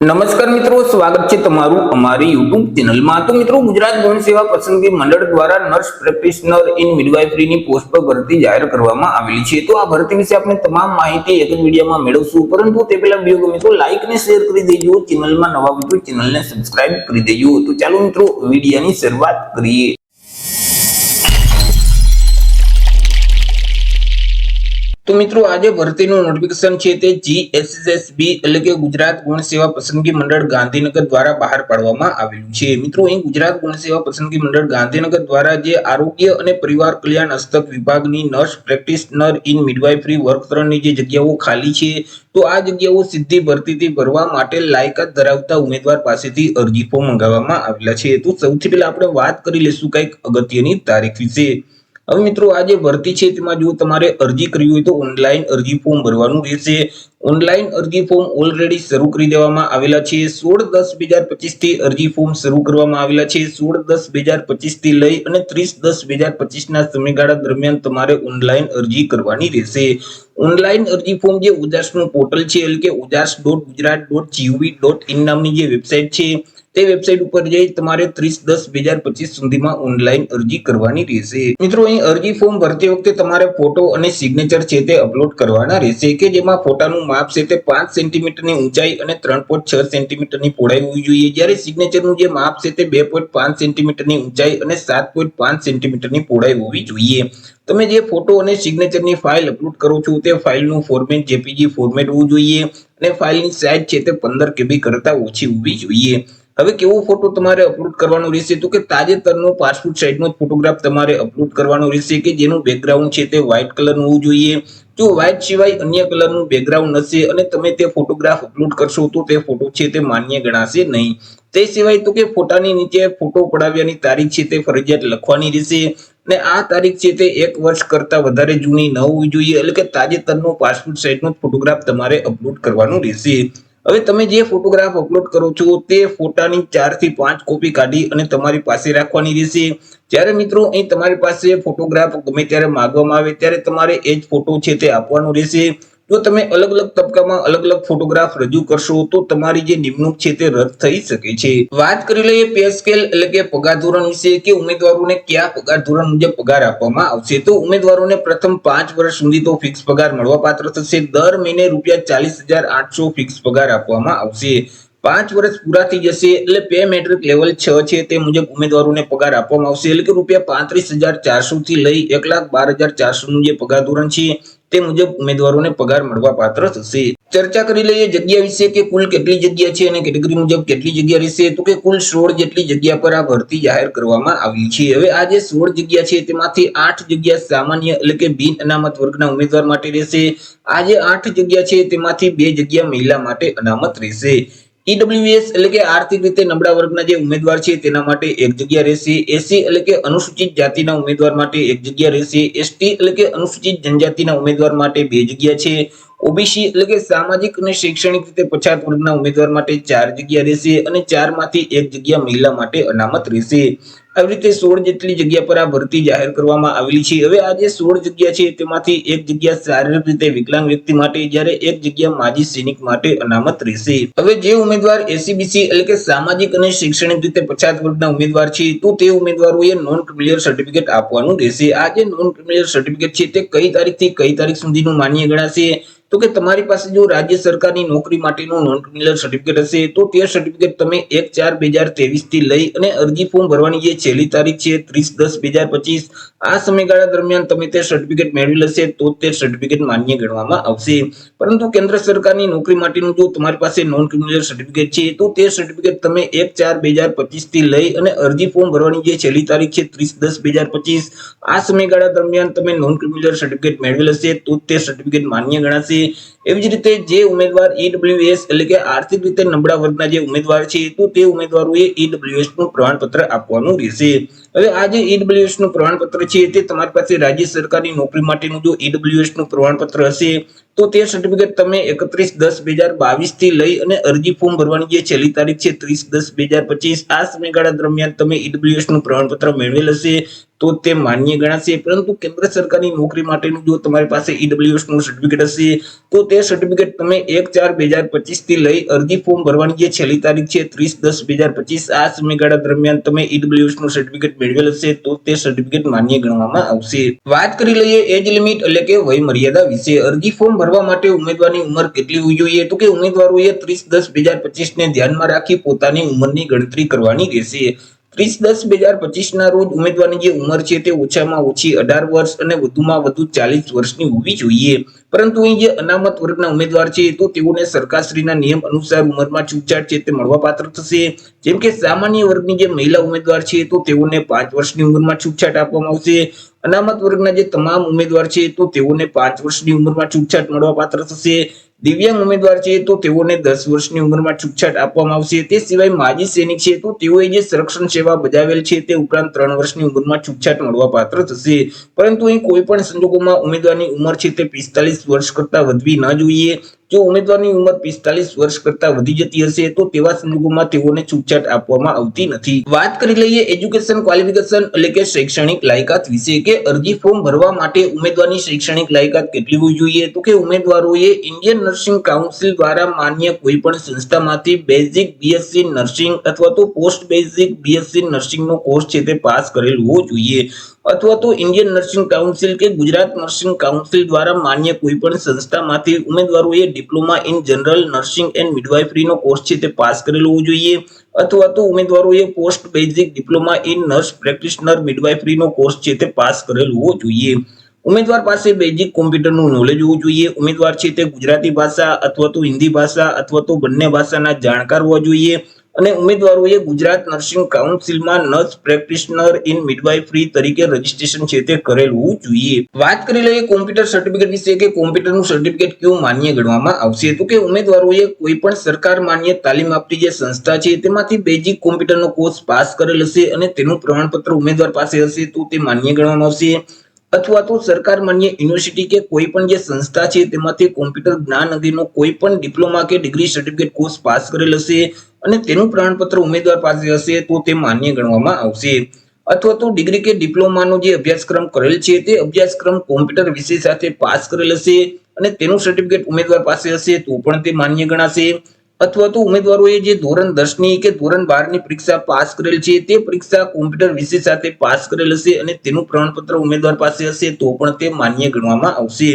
નમસ્કાર મિત્રો, સ્વાગત છે તમારું અમારી યુટ્યુબ ચેનલમાં। તો મિત્રો, ગુજરાત ગૌણ સેવા પસંદગી મંડળ દ્વારા નર્સ પ્રેક્ટિશનર ઇન મિડવાઇફરીની પોસ્ટ પર ભરતી જાહેર કરવામાં આવેલી છે। તો આ ભરતી વિશે આપણે તમામ માહિતી એક જ વિડીયોમાં મેળવશું, પરંતુ તે પહેલા વિડીયો ગમે તો લાઈક ને શેર કરી દેજો, ચેનલમાં નવા હોય તો ચેનલને સબસ્ક્રાઇબ કરી દેજો। તો ચાલો મિત્રો, વિડીયોની શરૂઆત કરીએ। તો મિત્રો, આજે ભરતીનું નોટિફિકેશન છે તે GSSB એટલે કે ગુજરાત ગૌણ સેવા પસંદગી મંડળ ગાંધીનગર દ્વારા બહાર પાડવામાં આવેલું છે। મિત્રો, અહીં ગુજરાત ગૌણ સેવા પસંદગી મંડળ ગાંધીનગર દ્વારા જે આરોગ્ય અને પરિવાર કલ્યાણ હસ્તક વિભાગની નર્સ પ્રેક્ટિશનર ઇન મિડવાઇફરી વર્ગ 3 ની જે જગ્યાઓ ખાલી છે, તો આ જગ્યાઓ સીધી ભરતીથી ભરવા માટે લાયકાત ધરાવતા ઉમેદવાર પાસેથી અરજી ફોર્મ મંગાવવામાં આવેલા છે। તો સૌથી પહેલા આપણે વાત કરી લઈશું કંઈક અગત્યની તારીખ વિશે। હવે મિત્રો, આ જે ભરતી છે તેમાં જો તમારે અરજી કરવી હોય તો ઓનલાઈન અરજી ફોર્મ ભરવાનું રહેશે। ઓનલાઈન અરજી ફોર્મ ઓલરેડી શરૂ કરી દેવામાં આવેલા છે। 16/10/2025 થી અરજી ફોર્મ શરૂ કરવામાં આવેલા છે। 16/10/2025 થી લઈ અને 30/10/2025 ના સમયગાળા દરમિયાન તમારે ઓનલાઈન અરજી કરવાની રહેશે। ઓનલાઈન અરજી ફોર્મ જે ઉજાસનું પોર્ટલ છે એટલે કે ujas.gujarat.gov.in નામની જે વેબસાઇટ છે તે વેબસાઇટ ઉપર જઈ તમારે 30/10/2025 સુધીમાં ઓનલાઈન અરજી કરવાની રહેશે। મિત્રો, અહીં અરજી ફોર્મ ભરતી વખતે તમારે ફોટો અને સિગ્નેચર છે તે અપલોડ કરવાના રહેશે, કે જેમાં ફોટાનું માપ છે તે 5 સેન્ટીમીટરની ઊંચાઈ અને 3.6 સેન્ટીમીટરની પહોળાઈ હોવી જોઈએ, જ્યારે સિગ્નેચરનું જે માપ છે તે 2.5 સેન્ટીમીટરની ઊંચાઈ અને 7.5 સેન્ટીમીટરની પહોળાઈ હોવી જોઈએ। તમે જે ફોટો અને સિગ્નેચરની ફાઇલ અપલોડ કરો છો તે ફાઇલનું ફોર્મેટ JPG ફોર્મેટ હોવું જોઈએ અને ફાઇલની સાઇઝ છે તે 15 KB કરતા ઓછી હોવી જોઈએ। હવે કેવો ફોટો તમારે અપલોડ કરવાનો રહેશે, તો કે તાજેતરનો પાસપોર્ટ સાઇઝનો ફોટોગ્રાફ તમારે અપલોડ કરવાનો રહેશે, કે જેનું બેકગ્રાઉન્ડ છે તે વ્હાઇટ કલરનું હોવું જોઈએ। જો વ્હાઇટ સિવાય અન્ય કલરનું બેકગ્રાઉન્ડ હશે અને તમે તે ફોટોગ્રાફ અપલોડ કરશો તો તે ફોટો છે તે માન્ય ગણાશે નહીં। તે સિવાય તો કે ફોટાની નીચે ફોટો પડાવ્યાની તારીખ છે તે ફરજિયાત લખવાની રહેશે અને આ તારીખ છે તે 1 વર્ષ કરતા વધારે જૂની ન હોવી જોઈએ, એટલે કે તાજેતરનો પાસપોર્ટ સાઇઝનો ફોટોગ્રાફ તમારે અપલોડ કરવાનો રહેશે। હવે તમે જે ફોટોગ્રાફ અપલોડ કરો છો તે ફોટાની 4 થી 5 કોપી કાઢી અને તમારી પાસે રાખવાની રહેશે। જ્યારે મિત્રો, અહીં તમારી પાસે ફોટોગ્રાફ ગમે ત્યારે માંગવામાં આવે ત્યારે તમારે એ જ ફોટો છે તે આપવાનો રહેશે। જો તમે અલગ અલગ તબક્કામાં અલગ અલગ ફોટોગ્રાફ રજૂ કરશો તો તમારી જે નિમણૂક છે તે રદ થઈ શકે છે। વાત કરી લઈએ પે સ્કેલ એટલે કે પગાર ધોરણ વિશે, કે ઉમેદવારોને કયા પગાર ધોરણ મુજબ પગાર આપવામાં આવશે। તો ઉમેદવારોને પ્રથમ 5 વર્ષ સુધી તો ફિક્સ પગાર મળવાપાત્ર થશે। દર મહિને ₹40,800 ફિક્સ પગાર આપવામાં આવશે। 5 વર્ષ પૂરા થઈ જશે એટલે પે મેટ્રિક લેવલ 6 છે તે મુજબ ઉમેદવારોને પગાર આપવામાં આવશે, એટલે કે ₹35,400 થી લઈ 1,12,400 નું જે પગાર ધોરણ છે તે મુજબ ઉમેદવારોને પગાર મળવાપાત્ર થશે। ચર્ચા કરી લઈએ જગ્યા વિશે, કે કુલ કેટલી જગ્યા છે અને કેટેગરી મુજબ કેટલી જગ્યા રહેશે। તો કે કુલ 16 જેટલી જગ્યા પર આ ભરતી જાહેર કરવામાં આવી છે। હવે આ જે 16 જગ્યા છે તેમાંથી 8 જગ્યા સામાન્ય એટલે કે બિન અનામત વર્ગના ઉમેદવાર માટે રહેશે। આ જે 8 જગ્યા છે તેમાંથી 2 જગ્યા મહિલા માટે અનામત રહેશે। EWS એટલે કે આર્થિક રીતે નબળા વર્ગના જે ઉમેદવાર છે તેના માટે 1 જગ્યા રહેશે। SC એટલે કે અનુસૂચિત જાતિના ઉમેદવાર માટે 1 જગ્યા રહેશે। ST એટલે કે અનુસૂચિત જનજાતિના ઉમેદવાર માટે 2 જગ્યા છે। OBC એટલે કે સામાજિક અને શૈક્ષણિક રીતે પછાત વર્ગના ઉમેદવાર માટે 4 જગ્યા રહેશે અને 4 માંથી 1 જગ્યા મહિલા માટે અનામત રહેશે। આવી રીતે 16 જેટલી જગ્યા પર આ ભરતી જાહેર કરવામાં આવેલી છે। હવે આ જે 16 જગ્યા છે તેમાંથી 1 જગ્યા શારીરિક રીતે વિકલાંગ વ્યક્તિ માટે, જ્યારે 1 જગ્યા માજી સૈનિક માટે અનામત રહેશે। હવે જે ઉમેદવાર SCBC એટલે કે સામાજિક અને શૈક્ષણિક રીતે પછાત વર્ગના ઉમેદવાર છે તો તે ઉમેદવારોએ નોન ક્રિમિનલ સર્ટિફિકેટ આપવાનું રહેશે। આ જે નોન ક્રિમિનલ સર્ટિફિકેટ છે તે કઈ તારીખથી કઈ તારીખ સુધીનું માન્ય ગણાશે, તો કે તમારી પાસે જો રાજ્ય સરકારની નોકરી માટેનું નોન ક્રિમિનલ સર્ટિફિકેટ હશે તો તે સર્ટિફિકેટ તમે 1/4/2023 થી લઈ અને અરજી ફોર્મ ભરવાની જે છેલ્લી તારીખ છે 30/10/2025 આ સમયગાળા દરમિયાન તમે તે સર્ટિફિકેટ મેળવી લેશે તો તે સર્ટિફિકેટ માન્ય ગણવામાં આવશે। પરંતુ કેન્દ્ર સરકારની નોકરી માટેનું જો તમારી પાસે નોન ક્રિમિનલ સર્ટિફિકેટ છે તો તે સર્ટિફિકેટ તમે 1/4/2025 થી લઈ અને અરજી ફોર્મ ભરવાની જે છેલ્લી તારીખ છે 30/10/2025 આ સમયગાળા દરમિયાન તમે નોન ક્રિમિનલ સર્ટિફિકેટ મેળવી લેશે તો તે સર્ટિફિકેટ માન્ય ગણાશે। એવી જ રીતે જે ઉમેદવાર EWS એટલે કે આર્થિક રીતે નબળા વર્ગના જે ઉમેદવાર છે તો તે ઉમેદવારોએ EWS નું પ્રમાણપત્ર આપવાનું રહેશે। હવે આ જે EWS નું પ્રમાણપત્ર છે તે તમારી પાસે રાજ્ય સરકારની નોકરી માટેનું જો EWS નું પ્રમાણપત્ર હશે તો તે સર્ટિફિકેટ તમે 31/10/2022 થી લઈ અને અરજી ફોર્મ ભરવાની જે છેલ્લી તારીખ છે 30/10/2025 આ સમયગાળા દરમિયાન તમે EWS નું પ્રમાણપત્ર મેળવેલ હશે તો તે માન્ય ગણાશે, પરંતુ કેન્દ્ર સરકારની નોકરી માટેનું જો તમારી પાસે ઈડબ્લ્યુએસ નું સર્ટિફિકેટ હશે તો તે સર્ટિફિકેટ તમે 1/4/2025 થી લઈ અરજી ફોર્મ ભરવાની જે છેલ્લી તારીખ છે 30/10/2025 આ સમયગાળા દરમિયાન તમે ઈડબ્લ્યુએસ નું સર્ટિફિકેટ મેળવેલ હશે તો તે સર્ટિફિકેટ માન્ય ગણવામાં આવશે। વાત કરી લઈએ એજ લિમિટ એટલે કે વય મર્યાદા વિશે। અરજી ફોર્મ ભરવા માટે ઉમેદવારની ઉંમર કેટલી હોવી જોઈએ તો કે ઉમેદવારોએ 30/10/2025 ને ધ્યાનમાં રાખી પોતાની ઉંમરની ગણતરી કરવાની રહેશે। 30/10/2025 ના રોજ ઉમેદવારની જે ઉંમર છે તે ઓછામાં ઓછી 18 વર્ષ અને વધુમાં વધુ 40 વર્ષની હોવી જોઈએ, પરંતુ અહીં જે અનામત વર્ગના ઉમેદવાર છે તો તેઓને સરકારશ્રીના નિયમ અનુસાર ઉંમરમાં છૂટછાટ છે તે મળવાપાત્ર થશે। જેમ કે સામાન્ય વર્ગની જે મહિલા ઉમેદવાર છે તો તેઓને 5 વર્ષની ઉંમરમાં છૂટછાટ આપવામાં આવશે। અનામત વર્ગના જે તમામ ઉમેદવાર છે તો તેઓને 5 વર્ષની ઉંમરમાં છૂટછાટ મળવાપાત્ર થશે। દિવ્યાંગ ઉમેદવાર છે તો તેઓને 10 વર્ષની ઉંમરમાં છૂટછાટ આપવામાં આવશે। તે સિવાય માજી સૈનિક છે તો તેઓએ જે સંરક્ષણ સેવા બજાવેલ છે તે ઉપરાંત 3 વર્ષની ઉંમરમાં છૂટછાટ મળવાપાત્ર થશે, પરંતુ અહીં કોઈ પણ સંજોગોમાં ઉમેદવારની ઉંમર છે તે 45 વર્ષ કરતા વધવી ન જોઈએ। જો ઉમેદવારની ઉંમર 45 વર્ષ કરતા વધી જતી હશે તો તેવા સંજોગોમાં તેઓને છૂટછાટ આપવામાં આવતી નથી। વાત કરી લઈએ એજ્યુકેશન ક્વોલિફિકેશન એટલે કે શૈક્ષણિક લાયકાત વિશે કે અરજી ફોર્મ ભરવા માટે ઉમેદવારની શૈક્ષણિક લાયકાત કેટલી હોવી જોઈએ તો કે ઉમેદવારોએ ઇન્ડિયન નર્સિંગ કાઉન્સિલ દ્વારા માન્ય કોઈ પણ સંસ્થામાંથી બેઝિક બીએસસી નર્સિંગ અથવા તો પોસ્ટ બેઝિક બીએસસી નર્સિંગનો કોર્સ છે તે પાસ કરેલ હોવો જોઈએ, અથવા તો ઇન્ડિયન નર્સિંગ કાઉન્સિલ કે ગુજરાત નર્સિંગ કાઉન્સિલ દ્વારા માન્ય કોઈ પણ સંસ્થામાંથી ઉમેદવારોએ diploma in general nursing and મિડવાઇફરીનો કોર્સ છે તે પાસ કરેલો હોવો જોઈએ, અથવા તો ઉમેદવારોએ post basic diploma in nurse practitioner મિડવાઇફરીનો કોર્સ છે તે પાસ કરેલ હોવો જોઈએ। ઉમેદવાર પાસે બેઝિક કોમ્પ્યુટરનું નોલેજ હોવું જોઈએ। ઉમેદવાર છે તે ગુજરાતી ભાષા અથવા તો હિન્દી ભાષા અથવા તો બંને ભાષાના જાણકાર હોવા જોઈએ અને ઉમેદવારોએ ગુજરાત નર્સિંગ કાઉન્સિલમાં નર્સ પ્રેક્ટિશનર ઇન મિડવાઇફરી તરીકે રજીસ્ટ્રેશન છે તે કરેલ હોવું જોઈએ। વાત કરી લઈએ કોમ્પ્યુટર સર્ટિફિકેટ વિશે કે કોમ્પ્યુટરનું સર્ટિફિકેટ ક્યું માન્ય ગણવામાં આવશે તો કે ઉમેદવારોએ કોઈ પણ સરકાર માન્ય તાલીમ આપતી જે સંસ્થા છે તેમાંથી બેઝિક કોમ્પ્યુટરનો કોર્સ પાસ કરેલ હશે અને તેનું પ્રમાણપત્ર ઉમેદવાર પાસે હશે તો તે માન્ય ગણવામાં આવશે, અથવા તો સરકાર માન્ય યુનિવર્સિટી કે કોઈ પણ જે સંસ્થા છે તેમાંથી કોમ્પ્યુટર જ્ઞાન અંગેનો કોઈ પણ ડિપ્લોમા કે ડિગ્રી સર્ટિફિકેટ કોર્સ પાસ કરેલ હશે અને તેનું પ્રમાણપત્ર ઉમેદવાર પાસે હશે તો તે માન્ય ગણવામાં આવશે, અથવા તો ડિગ્રી કે ડિપ્લોમાનો જે અભ્યાસક્રમ કરેલ છે તે અભ્યાસક્રમ કોમ્પ્યુટર વિષય સાથે પાસ કરેલ હશે અને તેનું સર્ટિફિકેટ ઉમેદવાર પાસે હશે તો પણ તે માન્ય ગણાશે, અથવા તો ઉમેદવારોએ જે ધોરણ 10 ની કે ધોરણ 12 ની પરીક્ષા પાસ કરેલ છે તે પરીક્ષા કોમ્પ્યુટર વિષય સાથે પાસ કરેલ હશે અને તેનું પ્રમાણપત્ર ઉમેદવાર પાસે હશે તો પણ તે માન્ય ગણવામાં આવશે।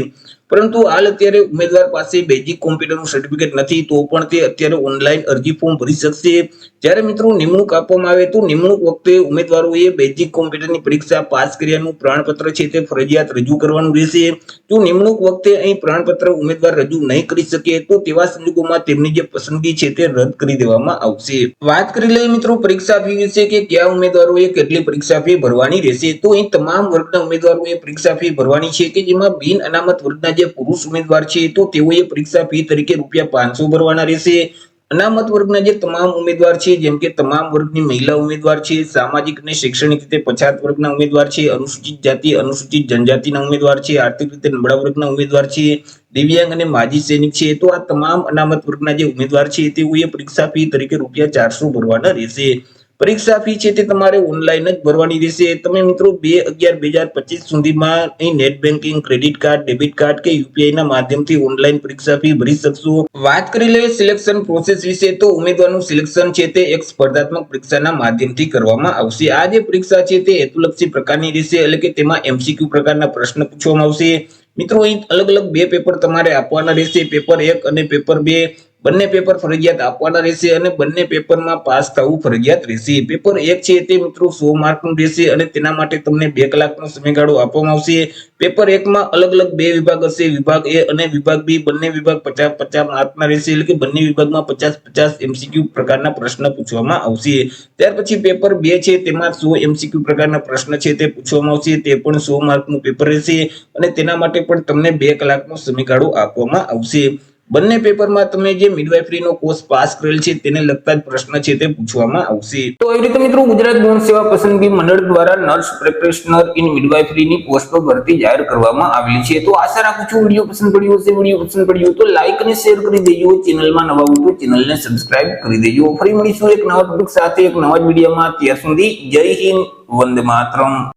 પરંતુ હાલ અત્યારે ઉમેદવાર પાસે બેઝિક કોમ્પ્યુટરનું સર્ટિફિકેટ નથી તો પણ તે અત્યારે ઓનલાઈન અરજી ફોર્મ ભરી શકશે। જ્યારે મિત્રો નિમણૂક આપવામાં આવે તો નિમણૂક વખતે ઉમેદવારોએ બેઝિક કોમ્પ્યુટરની પરીક્ષા પાસ કર્યાનું પ્રમાણપત્ર છે તે ફરજિયાત રજૂ કરવાનું રહેશે। જો નિમણૂક વખતે અહીં પ્રમાણપત્ર ઉમેદવાર રજૂ નહીં કરી શકે તો તેવા સંજોગોમાં તેમની જે પસંદગી છે તે રદ કરી દેવામાં આવશે। વાત કરી લઈએ મિત્રો પરીક્ષા ફી વિશે કે કયા ઉમેદવારોએ કેટલી પરીક્ષા ફી ભરવાની રહેશે તો અહીં તમામ વર્ગના ઉમેદવારોએ પરીક્ષા ફી ભરવાની છે કે જેમાં બિન અનામત વર્ગના જે પુરુષ ઉમેદવાર છે તો તેઓએ પરીક્ષા ફી તરીકે ₹500 ભરવાના રહેશે। અનામત વર્ગના જે તમામ ઉમેદવાર છે જેમ કે તમામ વર્ગની મહિલા ઉમેદવાર છે, સામાજિક અને શૈક્ષણિક રીતે પછાત વર્ગના ઉમેદવાર છે, અનુસૂચિત જાતિ અનુસૂચિત જનજાતિના ઉમેદવાર છે, આર્થિક રીતે નબળા વર્ગના ઉમેદવાર છે, દિવ્યાંગ અને માજી સૈનિક છે તો આ તમામ અનામત વર્ગના જે ઉમેદવાર છે તેઓએ પરીક્ષા ફી તરીકે ₹400 ભરવાના રહેશે। પરીક્ષા ફી છે તે તમારે ઓનલાઈન જ ભરવાની રહેશે। તમે મિત્રો 2/11/2025 સુધીમાં અહીં net banking, credit card, debit card કે યુપીઆઈ ના માધ્યમથી ઓનલાઈન પરીક્ષા ફી ભરી શકશો। વાત કરી લઈએ સિલેક્શન પ્રોસેસ વિશે તો ઉમેદવારનું સિલેક્શન છે તે એક સ્પર્ધાત્મક પરીક્ષાના માધ્યમથી કરવામાં આવશે। આ જે પરીક્ષા છે તે હેતુલક્ષી પ્રકારની રહેશે એટલે કે તેમાં એમસીક્યુ પ્રકારના પ્રશ્ન પૂછવામાં આવશે। મિત્રો અહીં અલગ અલગ 2 પેપર તમારે આપવાના રહેશે, પેપર 1 અને પેપર 2 બંને પેપર ફરજિયાત આપવાના રહેશે અને બંને પેપરમાં પાસ થવું ફરજિયાત રહેશે। પેપર 1 છે તે મિત્રો 100 માર્કનું રહેશે અને તેના માટે તમને 2 કલાકનો સમયગાળો આપવામાં આવશે। પેપર 1 માં અલગ અલગ 2 વિભાગ હશે, વિભાગ A અને વિભાગ B, બંને વિભાગ 50-50 માર્કના રહેશે એટલે કે બંને વિભાગમાં 50-50 એમસીક્યુ પ્રકારના પ્રશ્ન પૂછવામાં આવશે। ત્યાર પછી પેપર 2 છે તેમાં 100 એમસીક્યુ પ્રકારના પ્રશ્ન છે તે પૂછવામાં આવશે, તે પણ 100 માર્કનું પેપર રહેશે અને તેના માટે પણ તમને 2 કલાકનો સમયગાળો આપવામાં આવશે। બંને પેપરમાં તમે જે મિડવાઇફરીનો કોર્સ પાસ કરેલ છે તેને લગતા જ પ્રશ્ન છે તે પૂછવામાં આવશે। તો એ રીતે મિત્રો ગુજરાત ગૌણ સેવા પસંદગી મંડળ દ્વારા નર્સ પ્રેક્ટિશનર ઇન મિડવાઇફરીની પોસ્ટો ભરતી જાહેર કરવામાં આવેલી છે। તો આશા રાખું છું વિડીયો પસંદ પડ્યો હશે। વિડીયો પસંદ પડ્યો તો લાઈક અને શેર કરી દેજો, ચેનલમાં નવા હો તો ચેનલને સબસ્ક્રાઇબ કરી દેજો। ફરી મળીશું એક નવા ટોપિક સાથે એક નવા જ વિડીયોમાં। ત્યાં સુધી જય હિન્દ, વંદે માતરમ।